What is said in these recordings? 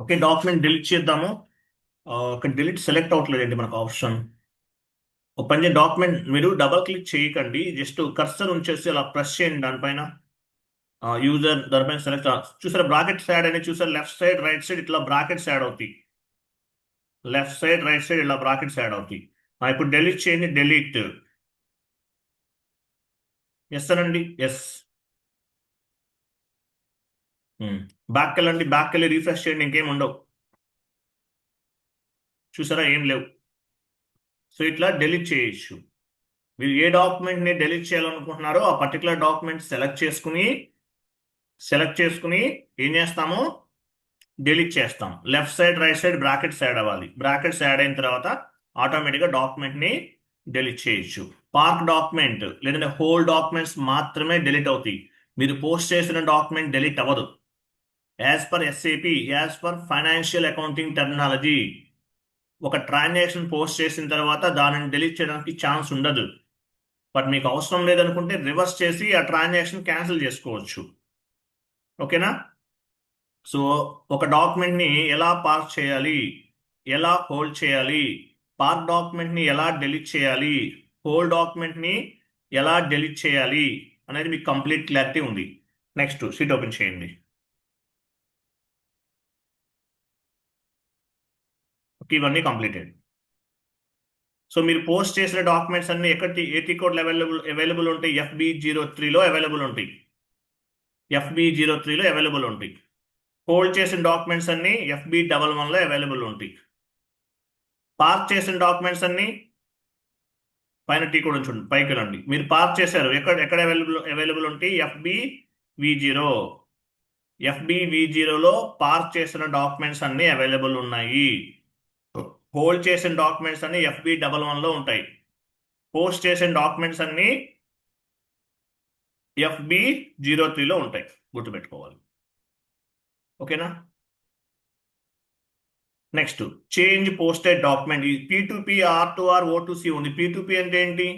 Okay, document delete చేద్దాము. ఒక delete select అవ్వట్లేదండి మనకు ఆప్షన్. ఒక పని చేయండి, డాక్యుమెంట్ మీరు డబల్ క్లిక్ చేయకండి, జస్ట్ కర్సర్ ఉంచేసి అలా ప్రెస్ చేయండి దానిపైన. యూజర్ దానిపైన సెలెక్ట్ చూసారా, బ్రాకెట్స్ యాడ్ అని చూసారా, లెఫ్ట్ సైడ్ రైట్ సైడ్ ఇట్లా బ్రాకెట్స్ యాడ్ అవుతాయి. లెఫ్ట్ సైడ్ రైట్ సైడ్ ఇలా బ్రాకెట్స్ యాడ్ అవుతాయి. ఇప్పుడు డిలీట్ చేయండి, డిలీట్. ఎస్ అనండి, ఎస్. బ్యాక్ వెళ్ళండి, బ్యాక్ వెళ్ళి రీఫ్రెష్ చేయండి, ఇంకేం ఉండవు. చూసారా, ఏం లేవు. సో ఇట్లా డిలీట్ చేయొచ్చు. మీరు ఏ డాక్యుమెంట్ ని డిలీట్ చేయాలనుకుంటున్నారో ఆ పర్టికులర్ డాక్యుమెంట్ సెలెక్ట్ చేసుకుని ఏం చేస్తాము, డిలీట్ చేస్తాం. Left side right side brackets add అవ్వాలి. బ్రాకెట్స్ యాడ్ అయిన తర్వాత ఆటోమేటిక్గా డాక్యుమెంట్ ని డిలీట్ చేయొచ్చు. పార్క్ డాక్యుమెంట్ లేదంటే హోల్ డాక్యుమెంట్స్ మాత్రమే డిలీట్ అవుతాయి. మీరు పోస్ట్ చేసిన డాక్యుమెంట్ డిలీట్ అవ్వదు. As per SAP, as per financial accounting terminology, ఒక ట్రాన్సాక్షన్ పోస్ట్ చేసిన తర్వాత దానిని డిలీట్ చేయడానికి ఛాన్స్ ఉండదు. బట్ మీకు అవసరం లేదనుకుంటే రివర్స్ చేసి ఆ ట్రాన్సాక్షన్ క్యాన్సిల్ చేసుకోవచ్చు. ఓకేనా? సో ఒక డాక్యుమెంట్ని ఎలా పార్క్ చేయాలి, ఎలా హోల్డ్ చేయాలి, పార్క్ డాక్యుమెంట్ని ఎలా డిలీట్ చేయాలి, హోల్డ్ డాక్యుమెంట్ని ఎలా డిలీట్ చేయాలి అనేది మీకు కంప్లీట్ క్లారిటీ ఉంది. నెక్స్ట్ షీట్ ఓపెన్ చేయండి. ఓకే, ఇవన్నీ కంప్లీటెడ్. సో మీరు పోస్ట్ చేసిన డాక్యుమెంట్స్ అన్ని ఎక్కడ ఏటీ కోడ్ అవైలబుల్ ఉంటాయి, FB03లో అవైలబుల్ ఉంటాయి. FB03లో అవైలబుల్ ఉంటాయి. హోల్డ్ చేసిన డాక్యుమెంట్స్ అన్ని FB11లో అవైలబుల్ ఉంటాయి. పార్క్ చేసిన డాక్యుమెంట్స్ అన్ని పైన టీ కూడా ఉంచండి, పైకి రండి. మీరు పార్క్ చేశారు, ఎక్కడ ఎక్కడ అవైలబుల్ ఉంటాయి, FB V0లో పార్క్ చేసిన డాక్యుమెంట్స్ అన్ని అవైలబుల్ ఉన్నాయి. హోల్డ్ చేసిన డాక్యుమెంట్స్ అన్ని FB11లో ఉంటాయి. పోస్ట్ చేసిన డాక్యుమెంట్స్ అన్ని FB03లో ఉంటాయి. గుర్తుపెట్టుకోవాలి. ఓకేనా? Next change posted document. ఈ P2P, R2R, O2C ఉంది. P2P అంటే ఏంటి?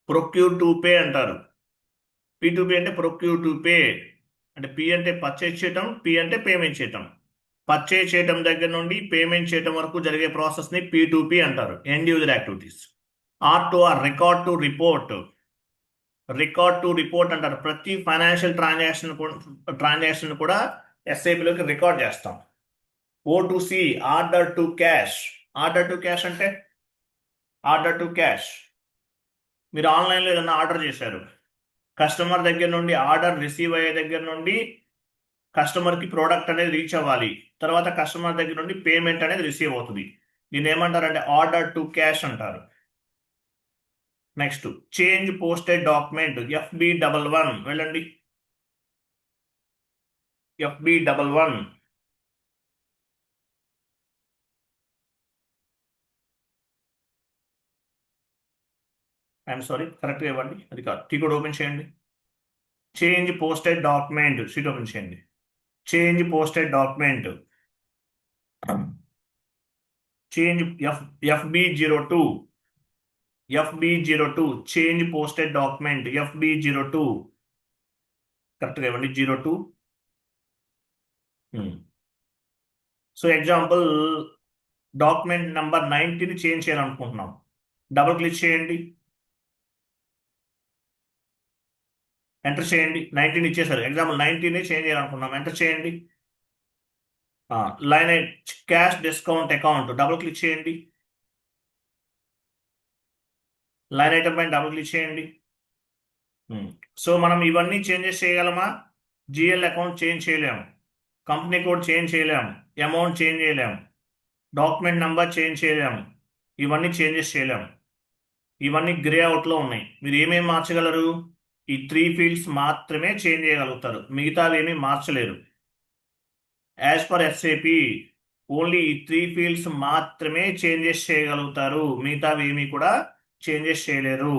ప్రొక్యూర్ టు పే అంటారు. P2P అంటే ప్రొక్యూర్ టు పే. అంటే P అంటే పర్చేజ్ చేయటం, P అంటే పేమెంట్ చేయటం. పర్చేజ్ చేయటం దగ్గర నుండి పేమెంట్ చేయటం వరకు జరిగే ప్రాసెస్ ని P2P అంటారు, end user activities. R2R record to report అంటారు. ప్రతి ఫైనాన్షియల్ ట్రాన్సాక్షన్ కూడా ఎస్ఐపిలోకి రికార్డ్ చేస్తాం. O2C ఆర్డర్ టు క్యాష్ అంటే మీరు ఆన్లైన్లో ఏదైనా ఆర్డర్ చేశారు, కస్టమర్ దగ్గర నుండి ఆర్డర్ రిసీవ్ అయ్యే దగ్గర నుండి కస్టమర్కి ప్రోడక్ట్ అనేది రీచ్ అవ్వాలి, తర్వాత కస్టమర్ దగ్గర నుండి పేమెంట్ అనేది రిసీవ్ అవుతుంది. దీన్ని ఏమంటారంటే ఆర్డర్ టు క్యాష్ అంటారు. Next change posted document, FB11 వెళ్ళండి. FB11 ఐఎమ్ సారీ, కరెక్ట్గా ఇవ్వండి, అది కాదు, టీ కూడా ఓపెన్ చేయండి. Change posted document sheet open చేయండి. Change posted document, change FB02 change posted document FB02 కరెక్ట్గా ఇవ్వండి, 02. సో ఎగ్జాంపుల్ డాక్యుమెంట్ నెంబర్ 90ని చేంజ్ చేయాలనుకుంటున్నాం. డబుల్ క్లిక్ చేయండి, ఎంటర్ చేయండి. 19 ఇచ్చేసారు. ఎగ్జాంపుల్ 19ని చేంజ్ చేయాలనుకున్నాం, ఎంటర్ చేయండి. Line cash discount account double click చేయండి. లైన్ ఐటమ్ పైన డబుల్ క్లిక్ చేయండి. సో మనం ఇవన్నీ చేంజెస్ చేయగలమా? GL అకౌంట్ చేంజ్ చేయలేము, కంపెనీ కోడ్ చేంజ్ చేయలేము, అమౌంట్ చేంజ్ చేయలేము, డాక్యుమెంట్ నెంబర్ చేంజ్ చేయలేము, ఇవన్నీ చేంజెస్ చేయలేము. ఇవన్నీ గ్రే అవుట్లో ఉన్నాయి. మీరు ఏమేమి మార్చగలరు? ఈ 3 ఫీల్డ్స్ మాత్రమే చేంజ్ చేయగలుగుతారు, మిగతావి ఏమీ మార్చలేరు. యాజ్ పర్ ఎస్ఏపి ఓన్లీ ఈ 3 ఫీల్డ్స్ మాత్రమే చేంజెస్ చేయగలుగుతారు, మిగతావి ఏమీ కూడా చేంజెస్ చేయలేరు.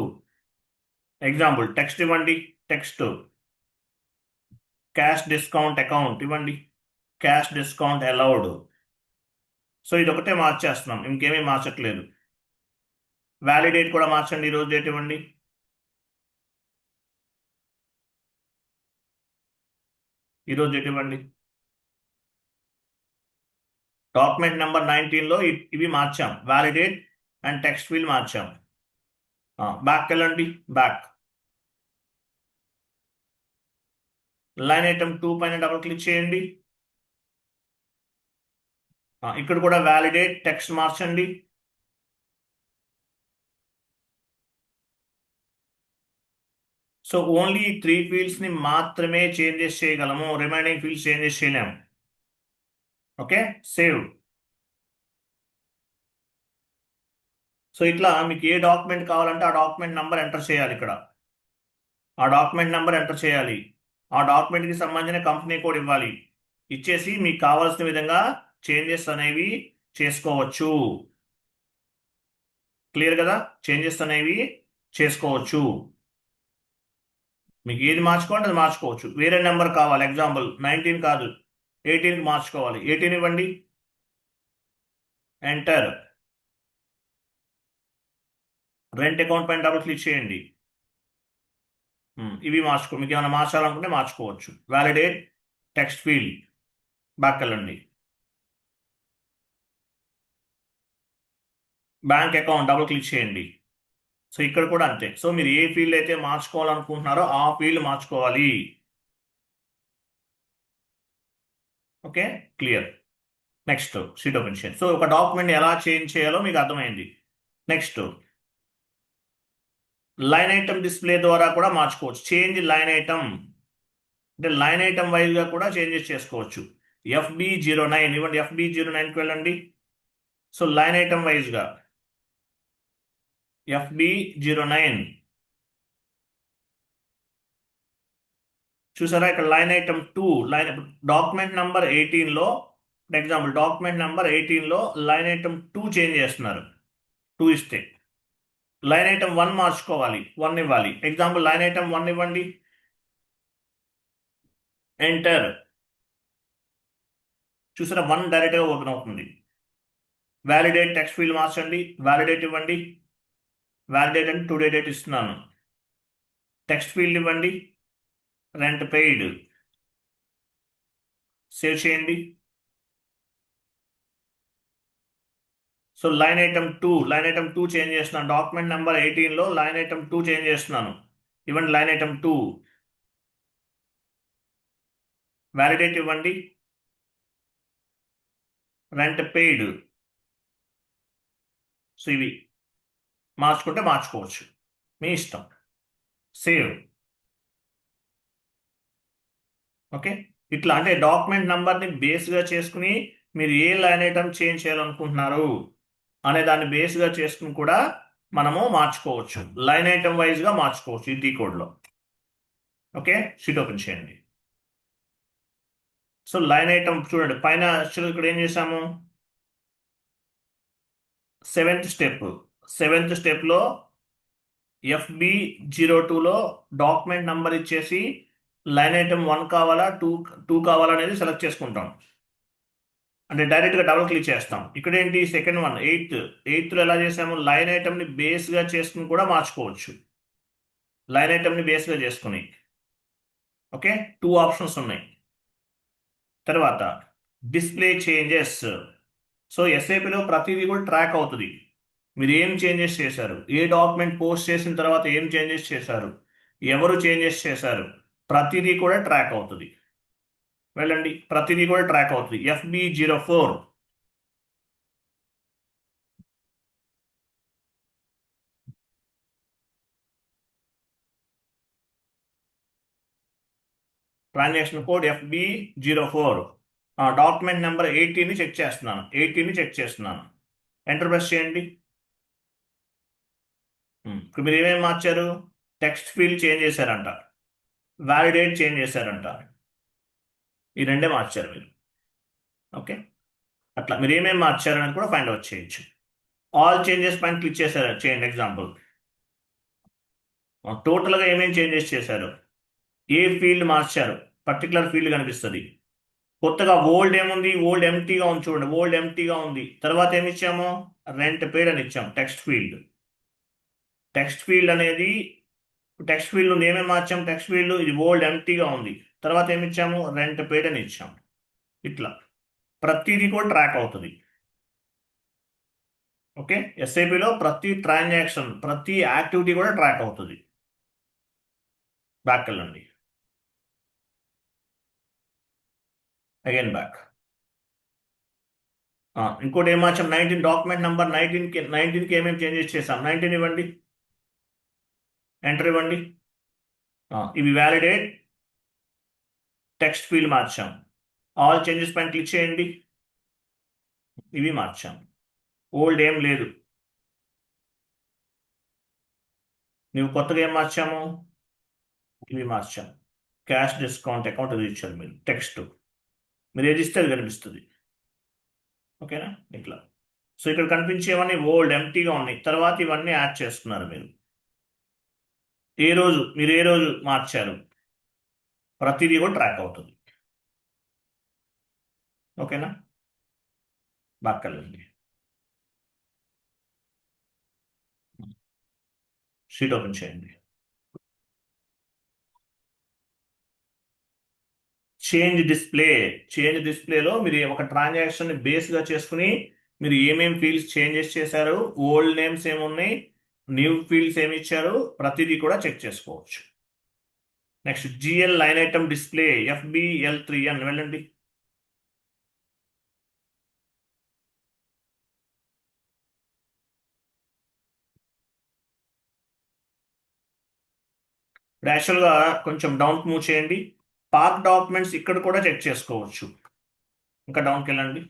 ఎగ్జాంపుల్ టెక్స్ట్ ఇవ్వండి, టెక్స్ట్ క్యాష్ డిస్కౌంట్ అకౌంట్ ఇవ్వండి, క్యాష్ డిస్కౌంట్ అలౌడ్. సో ఇది ఒకటే మార్చేస్తున్నాం, ఇంకేమీ మార్చట్లేదు. వ్యాలిడేట్ కూడా మార్చండి, ఈరోజు డేట్ ఇవ్వండి. ఈరోజు డేట్ ఇవ్వండి. డాక్యుమెంట్ నెంబర్ 19లో ఇవి మార్చాం, వ్యాలిడేట్ అండ్ టెక్స్ట్ ఫీల్డ్ మార్చాం. బ్యాక్ వెళ్ళండి, బ్యాక్. లైన్ ఐటమ్ 2 పైన డబుల్ క్లిక్ చేయండి. ఇక్కడ కూడా వ్యాలిడేట్ టెక్స్ట్ మార్చండి. సో ఓన్లీ 3 ఫీల్డ్స్ ని మాత్రమే చేంజెస్ చేయగలము, రిమైనింగ్ ఫీల్డ్స్ చేంజెస్ చేయలేము. Okay, save. సో ఇట్లా మీకు ఏ డాక్యుమెంట్ కావాలంటే ఆ డాక్యుమెంట్ నెంబర్ ఎంటర్ చేయాలి. ఇక్కడ ఆ డాక్యుమెంట్ నెంబర్ ఎంటర్ చేయాలి. ఆ డాక్యుమెంట్కి సంబంధించిన కంపెనీ కోడ్ ఇవ్వాలి. ఇచ్చేసి మీకు కావాల్సిన విధంగా చేంజెస్ అనేవి చేసుకోవచ్చు. క్లియర్ కదా? చేంజెస్ అనేవి చేసుకోవచ్చు. మీకు ఏది మార్చుకోవాలంటే అది మార్చుకోవచ్చు. వేరే నెంబర్ కావాలి, ఎగ్జాంపుల్ 19 కాదు 18కి మార్చుకోవాలి. 18 ఇవ్వండి, ఎంటర్. రెంట్ అకౌంట్ పైన డబుల్ క్లిక్ చేయండి. ఇవి మీకు ఏమైనా మార్చాలనుకుంటే మార్చుకోవచ్చు. వ్యాలిడేట్ టెక్స్ట్ ఫీల్డ్, బ్యాక్ వెళ్ళండి. బ్యాంక్ అకౌంట్ డబుల్ క్లిక్ చేయండి. సో ఇక్కడ కూడా అంతే. సో మీరు ఏ ఫీల్డ్ అయితే మార్చుకోవాలనుకుంటున్నారో ఆ ఫీల్డ్ మార్చుకోవాలి. Okay, clear. Next sheet open చేయండి. సో ఒక డాక్యుమెంట్ ఎలా చేంజ్ చేయాలో మీకు అర్థమైంది. నెక్స్ట్ లైన్ ఐటమ్ డిస్ప్లే ద్వారా కూడా మార్చుకోవచ్చు. చేంజ్ లైన్ ఐటమ్ అంటే లైన్ ఐటమ్ వైజ్గా కూడా చేంజెస్ చేసుకోవచ్చు. FB09 ఇవ్వండి, FB09కి వెళ్ళండి. సో లైన్ ఐటమ్ వైజ్గా FB09 చూసారా? ఇక్కడ లైన్ ఐటమ్ 2 డాక్యుమెంట్ నెంబర్ 18లో ఎగ్జాంపుల్ డాక్యుమెంట్ నెంబర్ 18లో లైన్ ఐటమ్ 2 చేంజ్ చేస్తున్నారు. 2 ఇస్తే లైన్ ఐటమ్ 1 మార్చుకోవాలి, 1 ఇవ్వాలి. ఎగ్జాంపుల్ లైన్ ఐటమ్ 1 ఇవ్వండి, ఎంటర్. చూసారా? 1 డైరెక్ట్గా ఓపెన్ అవుతుంది. వ్యాలిడేట్ టెక్స్ట్ ఫీల్డ్ మార్చండి, వ్యాలిడేట్ ఇవ్వండి. వ్యాలిడేట్ అంటే టుడే డేట్ ఇస్తున్నాను. టెక్స్ట్ ఫీల్డ్ ఇవ్వండి, రెంట్ పెయిడ్. సేవ్ చేయండి. సో లైన్ ఐటమ్ 2 చేంజ్ చేస్తున్నాను. డాక్యుమెంట్ నెంబర్ 18లో లైన్ ఐటమ్ 2 చేంజ్ చేస్తున్నాను. ఇవ్వండి లైన్ ఐటమ్ 2, వ్యాలిడేట్ ఇవ్వండి, రెంట్ పెయిడ్. సో ఇవి మార్చుకుంటే మార్చుకోవచ్చు, మీ ఇష్టం. సేవ్. ఓకే, ఇట్లా అంటే డాక్యుమెంట్ నెంబర్ని బేస్గా చేసుకుని మీరు ఏ లైన్ ఐటమ్ చేంజ్ చేయాలనుకుంటున్నారు అనే దాన్ని బేస్గా చేసుకుని కూడా మనము మార్చుకోవచ్చు. లైన్ ఐటమ్ వైజ్గా మార్చుకోవచ్చు ఈ టీ కోడ్లో. ఓకే, షీట్ ఓపెన్ చేయండి. సో లైన్ ఐటమ్ చూడండి, పైన యాక్చువల్గా ఇక్కడ ఏం చేసాము, సెవెంత్ స్టెప్లో FB02లో డాక్యుమెంట్ నెంబర్ ఇచ్చేసి లైన్ ఐటమ్ 1 కావాలా 2 కావాలా అనేది సెలెక్ట్ చేసుకుంటాం. అంటే డైరెక్ట్గా డబుల్ క్లిక్ చేస్తాం. ఇక్కడ ఏంటి, సెకండ్ వన్ ఎయిత్లో ఎలా చేసాము, లైన్ ఐటమ్ని బేస్గా చేసుకుని కూడా మార్చుకోవచ్చు. లైన్ ఐటమ్ని బేస్గా చేసుకుని. ఓకే, 2 ఆప్షన్స్ ఉన్నాయి. తర్వాత డిస్ప్లే చేంజెస్. సో ఎస్ఐపిలో ప్రతిదీ కూడా ట్రాక్ అవుతుంది. మీరు ఏం చేంజెస్ చేశారు, ఏ డాక్యుమెంట్ పోస్ట్ చేసిన తర్వాత ఏం చేంజెస్ చేశారు, ఎవరు చేంజెస్ చేశారు, ప్రతిదీ కూడా ట్రాక్ అవుతుంది. వెళ్ళండి, ప్రతిదీ కూడా ట్రాక్ అవుతుంది. FB04 transaction code FB04. Document number 18ని చెక్ చేస్తున్నాను. ఎంటర్ ప్రెస్ చేయండి. ఇప్పుడు మీరు ఏమేమి మార్చారు, టెక్స్ట్ ఫీల్డ్ చేంజ్ చేశారంట, వ్యాలిడేట్ చేంజ్ చేశారంట, ఈ రెండే మార్చారు మీరు. ఓకే, అట్లా మీరు ఏమేమి మార్చారని కూడా ఫైండ్ అవుట్ చేయొచ్చు. ఆల్ చేంజెస్ పైన క్లిక్ చేయండి. ఎగ్జాంపుల్ టోటల్గా ఏమేమి చేంజెస్ చేశారు, ఏ ఫీల్డ్ మార్చారు, పర్టికులర్ ఫీల్డ్ కనిపిస్తుంది. కొత్తగా ఓల్డ్ ఏముంది, ఓల్డ్ ఎంటీగా ఉంది చూడండి, ఓల్డ్ ఎంటీగా ఉంది. తర్వాత ఏమి ఇచ్చాము, రెంట్ పేడ్ అని ఇచ్చాము. టెక్స్ట్ ఫీల్డ్ అనేది టెక్స్ట్ ఫీల్డ్ ఉంది, ఏమేమి మార్చాము, టెక్స్ట్ ఫీల్డ్ ఇది ఓల్డ్ ఎంటీగా ఉంది. తర్వాత ఏమి ఇచ్చాము, రెంట్ పేడ్ అని ఇచ్చాము. ఇట్లా ప్రతిదీ కూడా ట్రాక్ అవుతుంది. ఓకే, ఎస్ఐపిలో ప్రతి ట్రాన్సాక్షన్ ప్రతి యాక్టివిటీ కూడా ట్రాక్ అవుతుంది. బ్యాక్ వెళ్ళండి, అగైన్ బ్యాక్. ఇంకోటి ఏం మార్చాం, 19 డాక్యుమెంట్ నెంబర్ 19కి ఏమేమి చేంజెస్ చేసాం, 19 ఇవ్వండి, ఎంటర్ ఇవ్వండి. ఇవి వ్యాలిడేట్ టెక్స్ట్ ఫీల్డ్ మార్చాం, ఆల్ చేంజెస్ పైన క్లిక్ చేయండి, ఇవి మార్చాం, ఓల్డ్ ఏం లేదు. నువ్వు కొత్తగా ఏం మార్చాము, ఇవి మార్చాం, క్యాష్ డిస్కౌంట్ అకౌంట్ అది ఇచ్చారు మీరు, టెక్స్ట్ మీరు ఏది ఇస్తే అది కనిపిస్తుంది. ఓకేనా, ఇట్లా. సో ఇక్కడ కనిపించేవన్నీ ఓల్డ్ ఎంటీగా ఉన్నాయి, తర్వాత ఇవన్నీ యాడ్ చేస్తున్నారు మీరు. మీరు ఏ రోజు మార్చారు ప్రతిదీ కూడా ట్రాక్ అవుతుంది. ఓకేనా, బాక్కర్లేండి. షీట్ ఓపెన్ చేయండి. చేంజ్ డిస్ప్లేలో మీరు ఒక ట్రాన్సాక్షన్ బేస్గా చేసుకుని మీరు ఏమేమి ఫీల్డ్స్ చేంజెస్ చేశారు, ఓల్డ్ నేమ్స్ ఏమున్నాయి, న్యూ ఫీల్డ్స్ ఏమి ఇచ్చారు, ప్రతిదీ కూడా చెక్ చేసుకోవచ్చు. Next GL line item display FBL3N వెళ్ళండి. యాక్చువల్గా కొంచెం డౌన్ మూవ్ చేయండి. పార్క్ డాక్యుమెంట్స్ ఇక్కడ కూడా చెక్ చేసుకోవచ్చు. ఇంకా డౌన్కి వెళ్ళండి.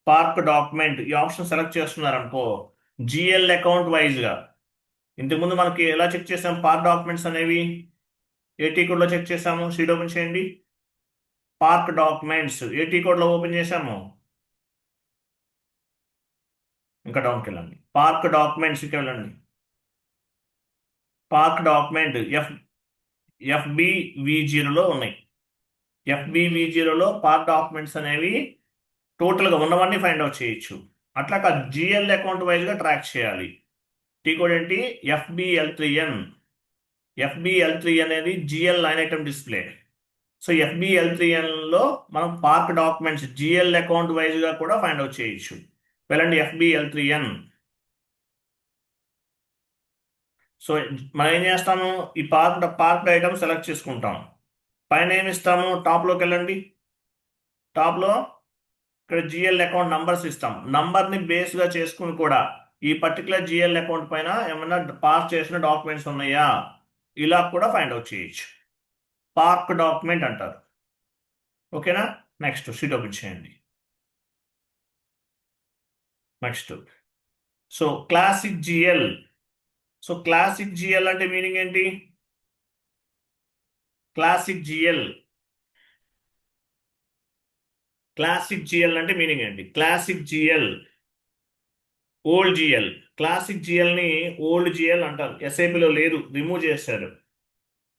పార్క్ డాక్యుమెంట్ ఈ ఆప్షన్ సెలెక్ట్ చేస్తున్నారనుకో, జిఎల్ అకౌంట్ వైజ్గా ఇంతకుముందు మనకి ఎలా చెక్ చేసాం, పార్క్ డాక్యుమెంట్స్ అనేవి ఏటీ కోడ్లో చెక్ చేసాము. షీట్ ఓపెన్ చేయండి. పార్క్ డాక్యుమెంట్స్ ఏటీ కోడ్లో ఓపెన్ చేసాము. ఇంకా డౌన్కి వెళ్ళండి, పార్క్ డాక్యుమెంట్స్కి వెళ్ళండి. పార్క్ డాక్యుమెంట్ FBV0లో ఉన్నాయి. FBV0లో పార్క్ డాక్యుమెంట్స్ అనేవి టోటల్గా ఉన్నవన్నీ ఫైండ్ అవుట్ చేయొచ్చు. అట్లా కాదు, జిఎల్ అకౌంట్ వైజ్గా ట్రాక్ చేయాలి. టీ కోడ్ ఏంటి, FBL3N. FBL3 అనేది GL line item display. So FBL3Nలో మనం పార్క్ డాక్యుమెంట్స్ జిఎల్ అకౌంట్ వైజ్గా కూడా ఫైండ్ అవుట్ చేయొచ్చు. వెళ్ళండి FBL3N. సో మనం ఏం చేస్తాము, ఈ పార్క్ ఐటమ్ సెలెక్ట్ చేసుకుంటాం. పైన ఏమి ఇస్తాము, టాప్లోకి వెళ్ళండి. టాప్లో ఇక్కడ జిఎల్ అకౌంట్ నంబర్స్ ఇస్తాం. నంబర్ని బేస్గా చేసుకుని కూడా ఈ పర్టికులర్ జిఎల్ అకౌంట్ పైన ఏమైనా పాస్ చేసిన డాక్యుమెంట్స్ ఉన్నాయా, ఇలా కూడా ఫైండ్ అవుట్ చేయొచ్చు. పార్క్ డాక్యుమెంట్ అంటారు. ఓకేనా, నెక్స్ట్ షీట్ ఓపెన్ చేయండి. Next so classic GL. So classic GL అంటే మీనింగ్ ఏంటి, క్లాసిక్ జిఎల్ అంటే మీనింగ్ ఏంటి, classic GL old GL. Classic జిఎల్ని ఓల్డ్ జిఎల్ అంటారు. ఎస్ఐపిలో లేదు, రిమూవ్ చేశారు.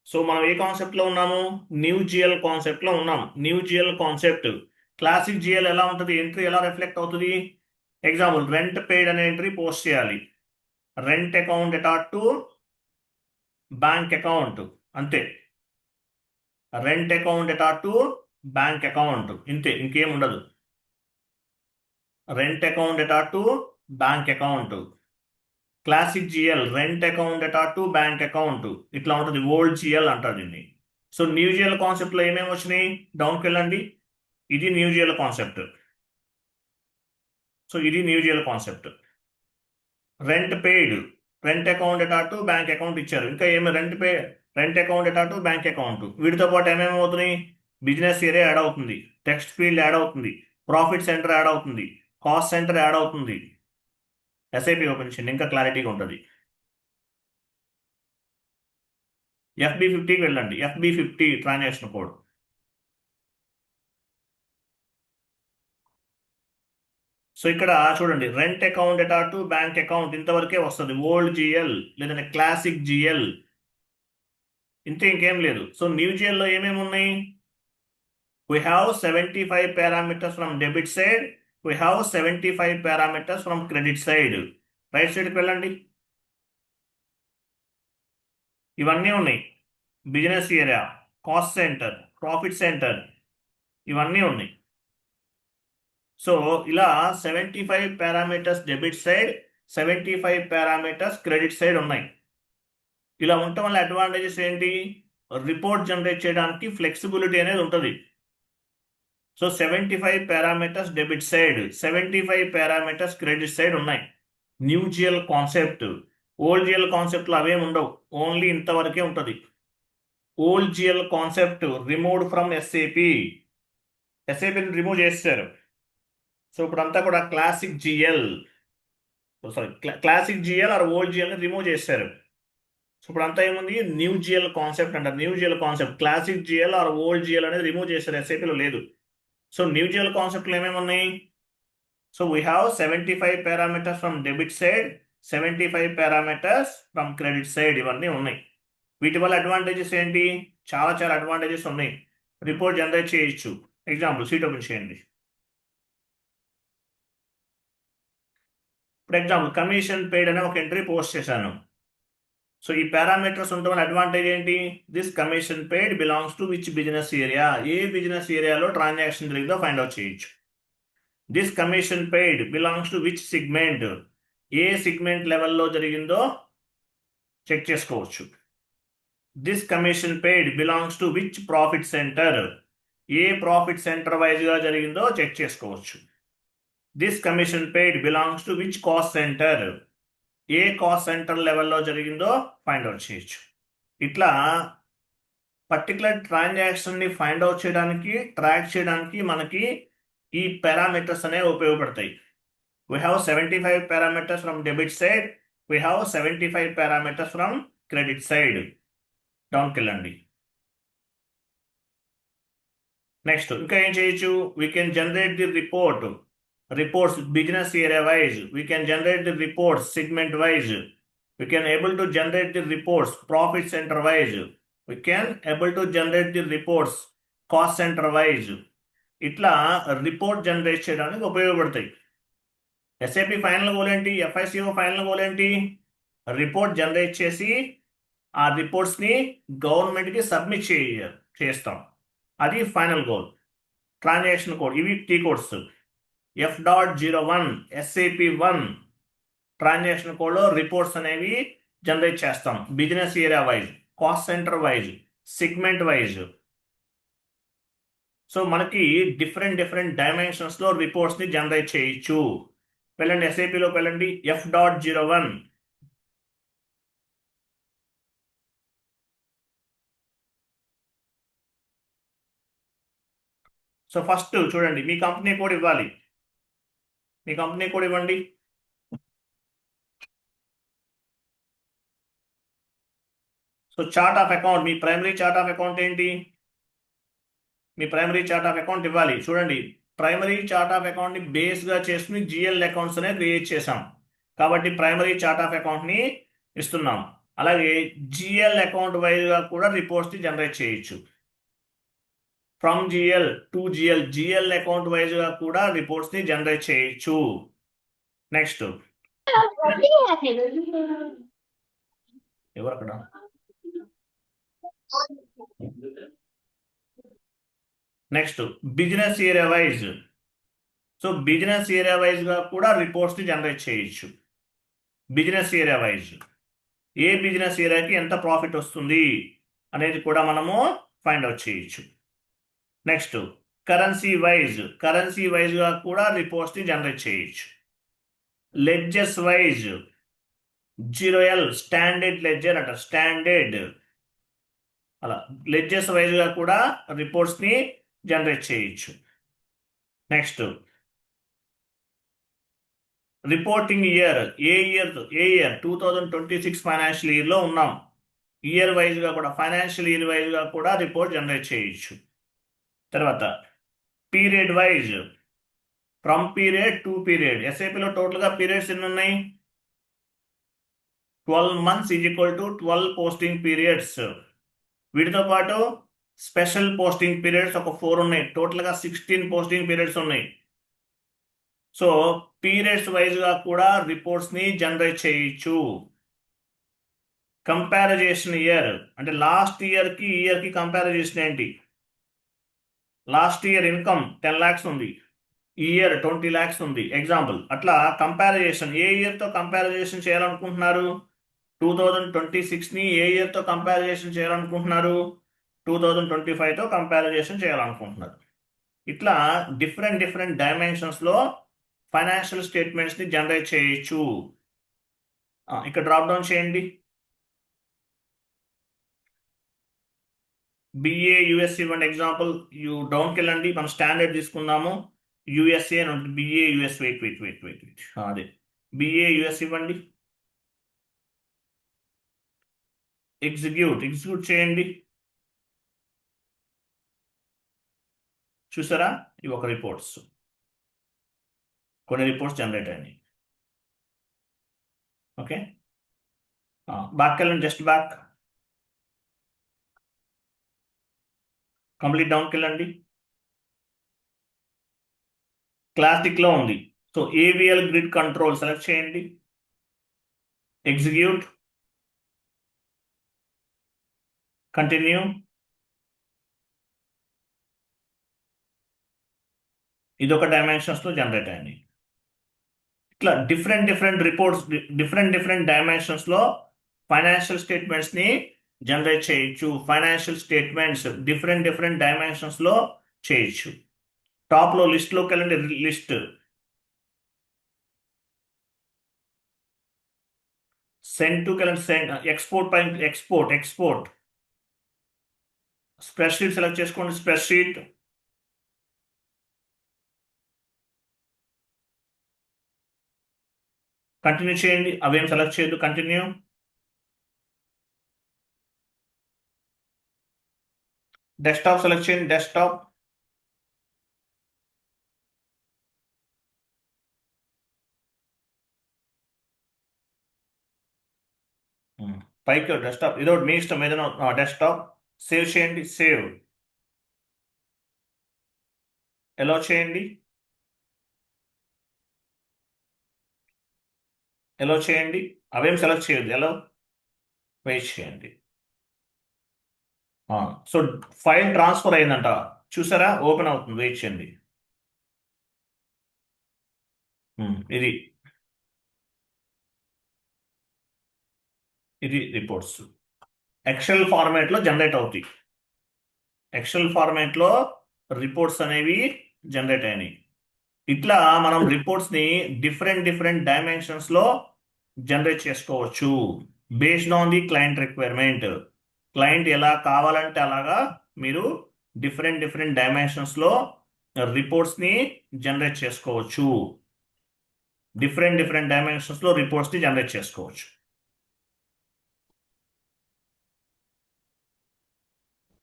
సో మనం ఏ కాన్సెప్ట్లో ఉన్నాము, న్యూ జిఎల్ కాన్సెప్ట్లో ఉన్నాం. New GL concept. Classic GL ఎలా ఉంటుంది, ఎంట్రీ ఎలా రిఫ్లెక్ట్ అవుతుంది. ఎగ్జాంపుల్, రెంట్ పెయిడ్ అనే ఎంట్రీ పోస్ట్ చేయాలి. రెంట్ అకౌంట్ అటాట్ టు బ్యాంక్ అకౌంట్, అంతే. రెంట్ అకౌంట్ అటాట్ టు బ్యాంక్ అకౌంట్, ఇంతే, ఇంకేం ఉండదు. రెంట్ అకౌంట్ అటాట్ to bank account. Classic GL rent account అటాట్ టు బ్యాంక్ అకౌంట్, ఇట్లా ఉంటుంది. ఓల్డ్ జిఎల్ అంటారు దీన్ని. సో న్యూ జిఎల్ కాన్సెప్ట్లో ఏమేమి వచ్చినాయి, డౌన్కి వెళ్ళండి. ఇది న్యూ జిఎల్ కాన్సెప్ట్. సో ఇది new GL concept. Rent paid, rent account అటాట్ టు బ్యాంక్ అకౌంట్ ఇచ్చారు. ఇంకా ఏమి, రెంట్ అకౌంట్ అటాట్ టు బ్యాంక్ అకౌంట్. వీటితో పాటు ఏమేమి అవుతున్నాయి, బిజినెస్ ఏరియా యాడ్ అవుతుంది, టెక్స్ట్ ఫీల్డ్ యాడ్ అవుతుంది, ప్రాఫిట్ సెంటర్ యాడ్ అవుతుంది, కాస్ట్ సెంటర్ యాడ్ అవుతుంది. ఎస్ఐపి ఓపెన్ చేయండి, ఇంకా క్లారిటీగా ఉంటుంది. FB50కి వెళ్ళండి. FB50 transaction code. సో ఇక్కడ చూడండి, రెంట్ అకౌంట్ అటాట్ టు బ్యాంక్ అకౌంట్ ఇంతవరకే వస్తుంది. ఓల్డ్ జిఎల్ లేదంటే క్లాసిక్ జిఎల్, ఇంతే, ఇంకేం లేదు. సో న్యూ జిఎల్లో ఏమేమి ఉన్నాయి, we have 75 parameters from debit side, we have 75 parameters from credit side. Right సైడ్కి వెళ్ళండి, ఇవన్నీ ఉన్నాయి. Business area, cost centre, profit centre, ఇవన్నీ ఉన్నాయి. సో ఇలా 75 parameters debit side, 75 parameters credit side ఉన్నాయి. ఇలా ఉండటం వల్ల అడ్వాంటేజెస్ ఏంటి? రిపోర్ట్ జనరేట్ చేయడానికి ఫ్లెక్సిబిలిటీ అనేది ఉంటుంది. So 75 parameters debit side, 75 parameters credit side ఉన్నాయి. New GL concept, old GL కాన్సెప్ట్లో అవేం ఉండవు, ఓన్లీ ఇంతవరకే ఉంటుంది. Old GL concept removed from SAP, ఎస్ఏపిని రిమూవ్ చేశారు. సో ఇప్పుడంతా కూడా classic GL, sorry classic GL or old జిఎల్ని రిమూవ్ చేశారు. సో ఇప్పుడు అంతా ఏముంది? న్యూ జిఎల్ కాన్సెప్ట్ అంటారు. New GL concept, classic GL or old GL అనేది రిమూవ్ చేశారు, ఎస్ఏపిలో లేదు. సో న్యూ జిఎల్ కాన్సెప్ట్లో ఏమేమి ఉన్నాయి? So we have 75 parameters from debit side, 75 parameters from credit side, ఇవన్నీ ఉన్నాయి. వీటి వల్ల అడ్వాంటేజెస్ ఏంటి? చాలా చాలా అడ్వాంటేజెస్ ఉన్నాయి. రిపోర్ట్ జనరేట్ చేయొచ్చు. ఎగ్జాంపుల్ షీట్ ఓపెన్ చేయండి. ఫర్ ఎగ్జాంపుల్ కమిషన్ పెయిడ్ అనే ఒక ఎంట్రీ పోస్ట్ చేశాను. సో ఈ పారామీటర్స్ ఉండటం వల్ల అడ్వాంటేజ్ ఏంటి? This commission paid belongs to which business area, A business ఏరియాలో ట్రాన్సాక్షన్ జరిగిందో ఫైండ్ అవుట్ చేయొచ్చు. This commission paid belongs to which segment, A segment లెవెల్లో జరిగిందో చెక్ చేసుకోవచ్చు. This commission paid belongs to which profit centre, A profit centre వైజ్గా జరిగిందో check చేసుకోవచ్చు. This commission paid belongs to which cost center, ఏ cost center లెవెల్లో జరిగిందో find out చేయొచ్చు. ఇట్లా పర్టికులర్ ట్రాన్సాక్షన్ని ఫైండ్ అవుట్ చేయడానికి, ట్రాక్ చేయడానికి మనకి ఈ పారామీటర్స్ అనేవి ఉపయోగపడతాయి. We have 75 parameters from debit side, we have 75 parameters from credit side. డౌన్కి వెళ్ళండి. నెక్స్ట్ ఇంకా ఏం చేయొచ్చు? We can generate the reports business area wise, we can generate the reports segment wise, we can able to generate the reports profit center wise, we can able to generate the reports cost center wise. ఇట్లా report generate చేయడానికి ఉపయోగపడతాయి. SAP final goal ఏంటి? FICO final goal ఏంటి? Report generate చేసి ఆ రిపోర్ట్స్ని గవర్నమెంట్కి submit చేస్తాం, అది ఫైనల్ గోల్. ట్రాన్సాక్షన్ కోడ్, ఇవి T codes. F.01 SAP1 transaction కోడ్లో రిపోర్ట్స్ అనేవి జనరేట్ చేస్తాం, business area wise, cost centre wise, segment wise. So మనకి డిఫరెంట్ డైమెన్షన్స్లో రిపోర్ట్స్ని జనరేట్ చేయొచ్చు. వెళ్ళండి ఎస్ఏపిలోకి వెళ్ళండి. F.01. సో ఫస్ట్ చూడండి, మీ కంపెనీ కోడ్ ఇవ్వాలి, మీ కంపెనీ కోడ్ ఇవ్వండి. So chart of account, me primary chart of account ఏంటి? మీ ప్రైమరీ చార్ట్ ఆఫ్ అకౌంట్ ఇవ్వాలి. చూడండి, ప్రైమరీ చార్ట్ ఆఫ్ అకౌంట్ని బేస్గా చేసుకుని జిఎల్ అకౌంట్స్ అనేవి క్రియేట్ చేసాం, కాబట్టి ప్రైమరీ చార్ట్ ఆఫ్ అకౌంట్ని ఇస్తున్నాం. అలాగే జిఎల్ అకౌంట్ వైజ్గా కూడా రిపోర్ట్స్ని జనరేట్ చేయొచ్చు. From GL to GL, GL account వైజ్గా కూడా రిపోర్ట్స్ని జనరేట్ చేయొచ్చు. నెక్స్ట్ ఎవరు అక్కడ? Next business area wise. So business area వైజ్గా కూడా రిపోర్ట్స్ని జనరేట్ చేయొచ్చు. బిజినెస్ ఏరియా వైజ్, ఏ బిజినెస్ ఏరియాకి ఎంత ప్రాఫిట్ వస్తుంది అనేది కూడా మనము ఫైండ్ అవుట్ చేయొచ్చు. నెక్స్ట్ కరెన్సీ వైజ్గా కూడా రిపోర్ట్స్ని జనరేట్ చేయొచ్చు. Ledges wise, 0L standard ledger అంట, స్టాండర్డ్, అలా లెడ్జెస్ వైజ్గా కూడా రిపోర్ట్స్ని జనరేట్ చేయొచ్చు. నెక్స్ట్ రిపోర్టింగ్ ఇయర్, ఏ ఇయర్ 2026 ఫైనాన్షియల్ ఇయర్లో ఉన్నాం, ఇయర్ వైజ్గా కూడా, ఫైనాన్షియల్ ఇయర్ వైజ్గా కూడా రిపోర్ట్ జనరేట్ చేయొచ్చు. తర్వాత period wise, from period to period. ఎస్ఐపిలో టోటల్గా పీరియడ్స్ ఎన్ని ఉన్నాయి? 12 months is equal to 12 posting periods. వీటితో పాటు స్పెషల్ పోస్టింగ్ పీరియడ్స్ ఒక 4 ఉన్నాయి, టోటల్గా 16 పోస్టింగ్ పీరియడ్స్ ఉన్నాయి. సో పీరియడ్స్ వైజ్గా కూడా రిపోర్ట్స్ని జనరేట్ చేయొచ్చు. కంపారిజేషన్ ఇయర్ అంటే లాస్ట్ ఇయర్కి కంపారిజేషన్ ఏంటి? లాస్ట్ ఇయర్ ఇన్కమ్ 10 lakhs ఉంది, ఈ ఇయర్ 20 lakhs ఉంది, ఎగ్జాంపుల్. అట్లా కంపారిజేషన్ ఏ ఇయర్తో కంపారిజేషన్ చేయాలనుకుంటున్నారు? 2026ని ఏ ఇయర్తో కంపారిజేషన్ చేయాలనుకుంటున్నారు? 2025తో కంపారిజేషన్ చేయాలనుకుంటున్నారు. ఇట్లా డిఫరెంట్ డిఫరెంట్ డైమెన్షన్స్లో ఫైనాన్షియల్ స్టేట్మెంట్స్ని జనరేట్ చేయొచ్చు. ఇక్కడ డ్రాప్ డౌన్ చేయండి. బిఏ యుఎస్ ఇవ్వండి. ఎగ్జాంపుల్ డౌన్కి వెళ్ళండి, మనం స్టాండర్డ్ తీసుకుందాము. యుఎస్ఏ అని ఉంటుంది. బిఏ యుఎస్ వెయిట్ అదే బిఏ యుఎస్ ఇవ్వండి. ఎగ్జిక్యూట్ చేయండి. చూసారా, ఇవి ఒక రిపోర్ట్స్, కొన్ని రిపోర్ట్స్ జనరేట్ అయినాయి. ఓకే, బ్యాక్ వెళ్ళండి, జస్ట్ బ్యాక్, కంప్లీట్ డౌన్కి వెళ్ళండి. క్లాసిక్లో ఉంది. So AVL grid control select చేయండి. Execute, continue. ఇదొక డైమెన్షన్స్లో జనరేట్ అయింది. ఇట్లా different different reports, different different డైమెన్షన్స్లో ఫైనాన్షియల్ స్టేట్మెంట్స్ని జనరేట్ చేయొచ్చు. ఫైనాన్షియల్ స్టేట్మెంట్స్ డిఫరెంట్ డిఫరెంట్ డైమెన్షన్స్లో చేయొచ్చు. టాప్లో లిస్ట్లోకి వెళ్ళండి. లిస్ట్ సెండ్ టు వెళ్ళండి. సెండ్ ఎక్స్పోర్ట్ పై ఎక్స్పోర్ట్ స్ప్రెడ్షీట్ సెలెక్ట్ చేసుకోండి. స్ప్రెడ్షీట్ కంటిన్యూ చేయండి. అవేం సెలెక్ట్ చేయొద్దు, కంటిన్యూ. డెస్క్టాప్ సెలెక్ట్ చేయండి. డెస్క్టాప్ పైకి డెస్క్టాప్, ఇదో మీ ఇష్టం ఏదైనా. డెస్క్టాప్ సేవ్ చేయండి. సేవ్ ఎలా చేయండి. ఎలా చేయండి, అవేం సెలెక్ట్ చేయొద్దు. ఎలా వెయిట్ చేయండి. సో ఫైల్ ట్రాన్స్ఫర్ అయిందంట, చూసారా, ఓపెన్ అవుతుంది. వెయిట్ చేయండి. ఇది ఇది రిపోర్ట్స్ ఎక్సెల్ ఫార్మాట్లో జనరేట్ అవుతాయి. ఎక్సెల్ ఫార్మాట్లో రిపోర్ట్స్ అనేవి జనరేట్ అయినాయి. ఇట్లా మనం రిపోర్ట్స్ని డిఫరెంట్ డిఫరెంట్ డైమెన్షన్స్లో జనరేట్ చేసుకోవచ్చు based on the client requirement. Client ఎలా కావాలంటే అలాగా మీరు డిఫరెంట్ డిఫరెంట్ డైమెన్షన్స్లో రిపోర్ట్స్ని జనరేట్ చేసుకోవచ్చు. డిఫరెంట్ డిఫరెంట్ డైమెన్షన్స్లో రిపోర్ట్స్ని జనరేట్ చేసుకోవచ్చు.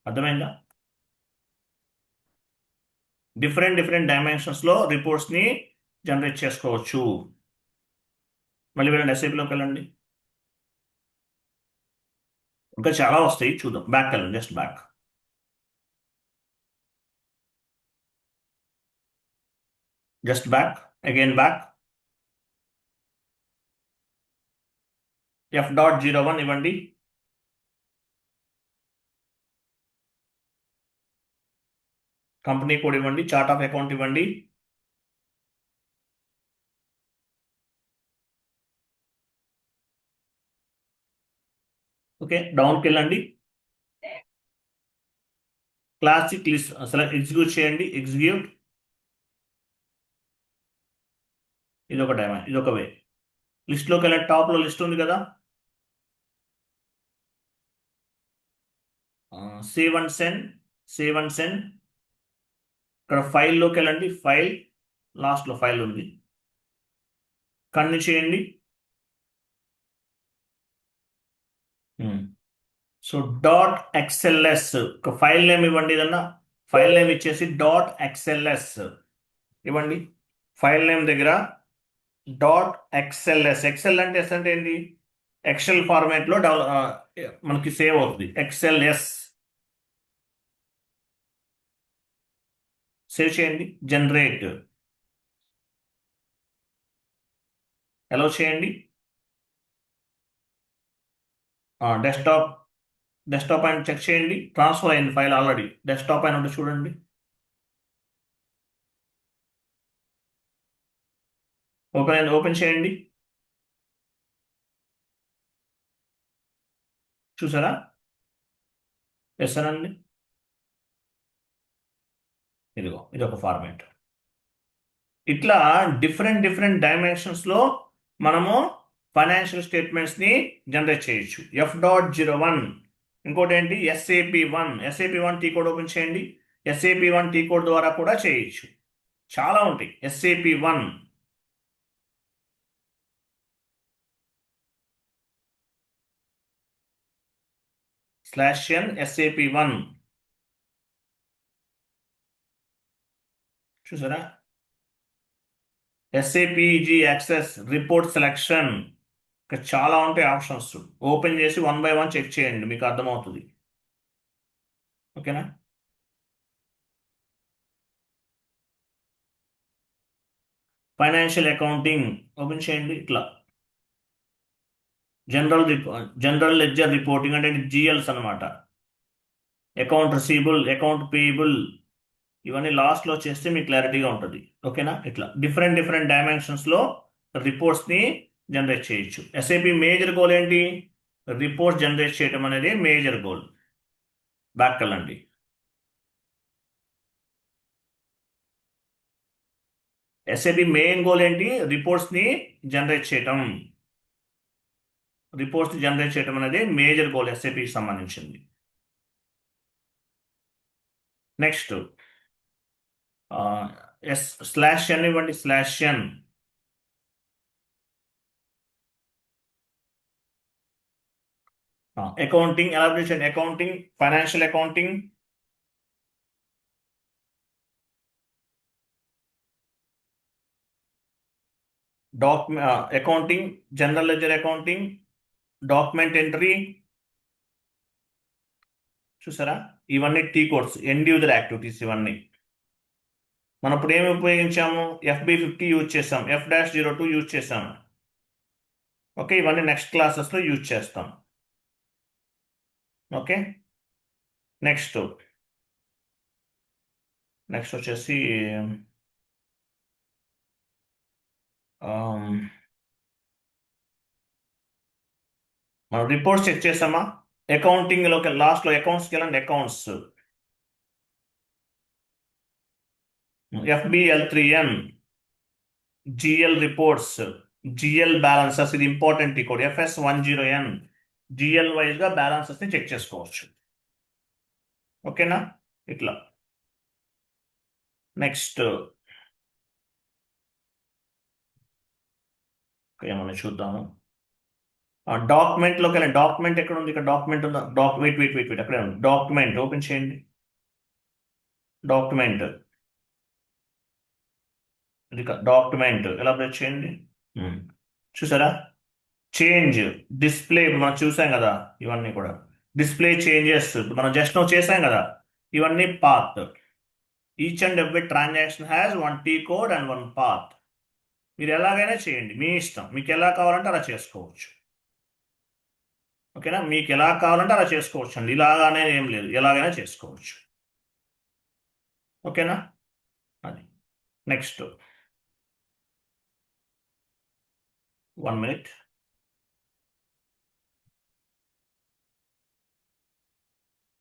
అర్థమైందా? డిఫరెంట్ డిఫరెంట్ డైమెన్షన్స్లో రిపోర్ట్స్ని జనరేట్ చేసుకోవచ్చు. మళ్ళీ వెళ్ళండి, ఎస్ఏపీలోకి వెళ్ళండి. ఇంకా చాలా వస్తాయి, చూద్దాం. బ్యాక్ వెళ్ళండి, just back. Just back, again back. F.01 ఇవ్వండి. కంపెనీ కోడ్ ఇవ్వండి. చార్ట్ ఆఫ్ అకౌంట్ ఇవ్వండి. ఓకే, డౌన్కి వెళ్ళండి. క్లాసిక్ లిస్ట్ సెలెక్ట్, ఎగ్జిక్యూట్ చేయండి. ఎగ్జిక్యూట్. ఇదొక డైమెన్షన్, ఇదొక వే. లిస్ట్లోకి వెళ్ళండి. టాప్లో లిస్ట్ ఉంది కదా, save and send. Save and send. ఇక్కడ ఫైల్లోకి వెళ్ళండి. ఫైల్, లాస్ట్లో ఫైల్ ఉంది, కంటిన్యూ చేయండి. సో డాట్ ఎక్స్ఎల్ఎస్ ఒక ఫైల్ నేమ్ ఇవ్వండి. ఏదన్నా ఫైల్ నేమ్ ఇచ్చేసి డాట్ ఎక్స్ఎల్ఎస్ ఇవ్వండి. ఫైల్ నేమ్ దగ్గర డాట్ ఎక్స్ఎల్ఎస్. ఎక్సెల్ అంటే ఎస్ అంటే ఏంటి? ఎక్సెల్ ఫార్మాట్లో మనకి సేవ్ అవుతుంది. ఎక్స్ఎల్ఎస్ సేవ్ చేయండి. జనరేట్ ఎలా చేయండి. డెస్క్టాప్ పైన చెక్ చేయండి. ట్రాన్స్ఫర్ అయింది ఫైల్ ఆల్రెడీ. డెస్క్టాప్ పైన ఉంటే చూడండి. ఓపెన్ చేయండి. చూసారా? ఎస్ అనండి. ఇదిగో ఇది ఒక ఫార్మాట్. ఇట్లా డిఫరెంట్ డిఫరెంట్ డైమెన్షన్స్లో మనము ఫైనాన్షియల్ స్టేట్మెంట్స్ని జనరేట్ చేయొచ్చు. F.01. ఇంకోటి ఏంటి, SAP one T code open చేయండి. ఎస్ఏపి1 టీ కోడ్ ద్వారా కూడా చేయొచ్చు. చాలా ఉంటాయి. ఎస్ఏపి1 /n ఎస్ఏపి1 చూసారా? ఎస్ఏపిజి యాక్సెస్ రిపోర్ట్ సెలెక్షన్. ఇక్కడ చాలా ఉంటాయి ఆప్షన్స్. ఓపెన్ చేసి 1 by 1 చెక్ చేయండి, మీకు అర్థమవుతుంది. ఓకేనా? ఫైనాన్షియల్ అకౌంటింగ్ ఓపెన్ చేయండి. ఇట్లా జనరల్ లెడ్జర్ రిపోర్టింగ్ అంటే జిఎల్స్ అనమాట. అకౌంట్ రిసీబుల్, అకౌంట్ పేయబుల్, ఇవన్నీ లాస్ట్లో చేస్తే మీకు క్లారిటీగా ఉంటుంది. ఓకేనా? ఇట్లా డిఫరెంట్ డిఫరెంట్ డైమెన్షన్స్లో రిపోర్ట్స్ని జనరేట్ చేయొచ్చు. ఎస్ఏపి మేజర్ గోల్ ఏంటి? రిపోర్ట్స్ జనరేట్ చేయడం అనేది మేజర్ గోల్. బ్యాక్ వెళ్ళండి. ఎస్ఏపి మెయిన్ గోల్ ఏంటి? రిపోర్ట్స్ని జనరేట్ చేయటం. రిపోర్ట్స్ జనరేట్ చేయడం అనేది మేజర్ గోల్ ఎస్ఏపికి సంబంధించింది. నెక్స్ట్ /n ఇవ్వండి. /n accounting elaboration, accounting, financial accounting, accounting, general ledger accounting, document entry. చూసారా? ఇవన్నీ T codes, end user activities. ఇవన్నీ మనం ఇప్పుడు ఏమి ఉపయోగించాము? FB50 యూజ్ చేసాం, F-02 యూజ్ చేసాం. ఓకే, ఇవన్నీ నెక్స్ట్ క్లాసెస్లో యూజ్ చేస్తాం. ఓకే, నెక్స్ట్ వచ్చేసి మనం రిపోర్ట్స్ చెక్ చేసామా? అకౌంటింగ్లోకి లాస్ట్లో అకౌంట్స్కి వెళ్ళండి. Accounts FBL3N, GL reports, GL balances. ఇది ఇంపార్టెంట్ ఈ కోడ్. FS10N GL వైజ్గా బ్యాలెన్సెస్ని చెక్ చేసుకోవచ్చు. ఓకేనా? ఇట్లా నెక్స్ట్ ఏమన్నా చూద్దాము. డాక్యుమెంట్లోకి వెళ్ళండి. డాక్యుమెంట్ ఎక్కడ ఉంది? ఇక్కడ డాక్యుమెంట్ ఉందా? వెయిట్ అక్కడే ఉంది. డాక్యుమెంట్ ఓపెన్ చేయండి. డాక్యుమెంట్, ఇది డాక్యుమెంట్ ఎలాబొరేట్ చేయండి. చూసారా? చేంజ్ డిస్ప్లే, మనం చూసాం కదా. ఇవన్నీ కూడా డిస్ప్లే చేంజెస్ మనం జస్ట్ నో చేసాం కదా. ఇవన్నీ path. Each and every transaction has 1 T code and 1 path. మీరు ఎలాగైనా చేయండి, మీ ఇష్టం. మీకు ఎలా కావాలంటే అలా చేసుకోవచ్చు. ఓకేనా? మీకు ఎలా కావాలంటే అలా చేసుకోవచ్చు అండి. ఇలాగానే ఏం లేదు, ఎలాగైనా చేసుకోవచ్చు. ఓకేనా? అది నెక్స్ట్ 1 minute.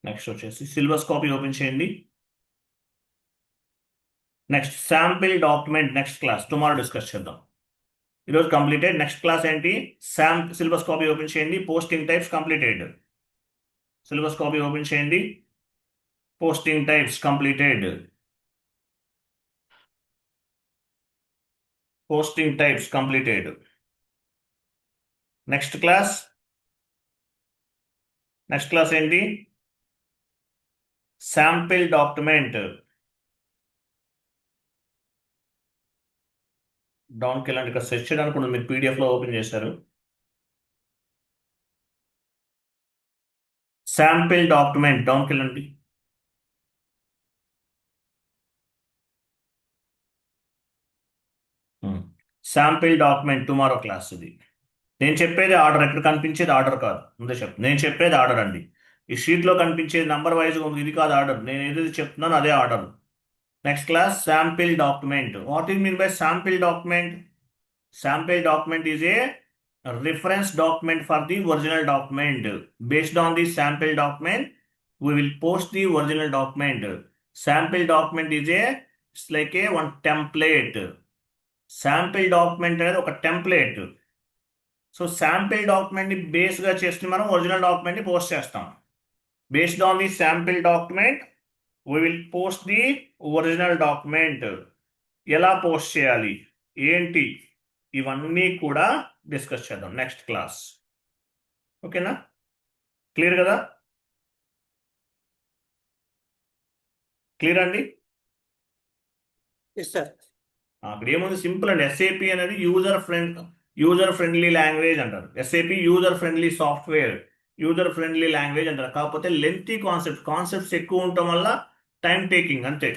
నెక్స్ట్ వచ్చేసి సిలబస్ కాపీ ఓపెన్ చేయండి. Next sample document, next class tomorrow discuss చేద్దాం. ఈరోజు కంప్లీటెడ్. నెక్స్ట్ క్లాస్ ఏంటి? సిలబస్ కాపీ ఓపెన్ చేయండి. Posting types completed. Syllabus copy open చేయండి. Posting types completed. Posting types completed. Next class ఏంటి? Sample document. డౌన్కి వెళ్ళండి. ఇక్కడ సెర్చ్ చేయడానికి కూడా మీరు పీడిఎఫ్లో ఓపెన్ చేశారు. శాంపిల్ డాక్యుమెంట్, డౌన్కి వెళ్ళండి. శాంపిల్ డాక్యుమెంట్ టుమారో క్లాస్ ఇది. నేను చెప్పేది ఆర్డర్, ఎక్కడ కనిపించేది ఆర్డర్ కాదు. ముందే నేను చెప్పేది ఆర్డర్ అండి. ఈ షీట్లో కనిపించేది నంబర్ వైజ్గా ఉంది, ఇది కాదు ఆర్డర్. నేను ఏదైతే చెప్తున్నానో అదే order. Next class sample document. What is mean by sample document? Sample document is a reference document for the original document. Based on the sample document, we will post the original document. Sample document is it's like a one template. Sample document అనేది ఒక template. So sample document ని base గా చేసుకుని మనం original document ని post చేస్తాం. Based on the sample document we will post the original document. ఎలా post చేయాలి ఏంటి ఇవన్నీ కూడా డిస్కస్ చేద్దాం నెక్స్ట్ క్లాస్. ఓకేనా? క్లియర్ కదా? క్లియర్ అండి? అక్కడ ఏముంది, సింపుల్ అండి. ఎస్ఏపి అనేది యూజర్ ఫ్రెండ్లీ లాంగ్వేజ్ అంటారు. SAP user friendly software, user friendly language అంటారు. కాకపోతే లెంతీ కాన్సెప్ట్స్ ఎక్కువ ఉండటం వల్ల టైం టేకింగ్ అంతే.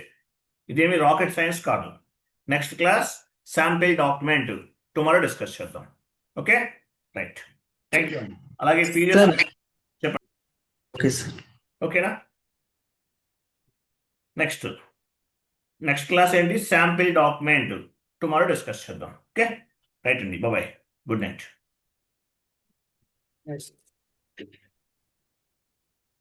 ఇదేమి రాకెట్ సైన్స్ కాదు. Next class sample document tomorrow discuss చేద్దాం. ఓకే, రైట్, థ్యాంక్ యూ అండి. అలాగే పీడిఎఫ్ చెప్పండి. Okay sir. ఓకేనా? నెక్స్ట్ క్లాస్ ఏంటి? Sample document. టుమారో డిస్కస్ చేద్దాం. ఓకే, రైట్ అండి. Bye, good night.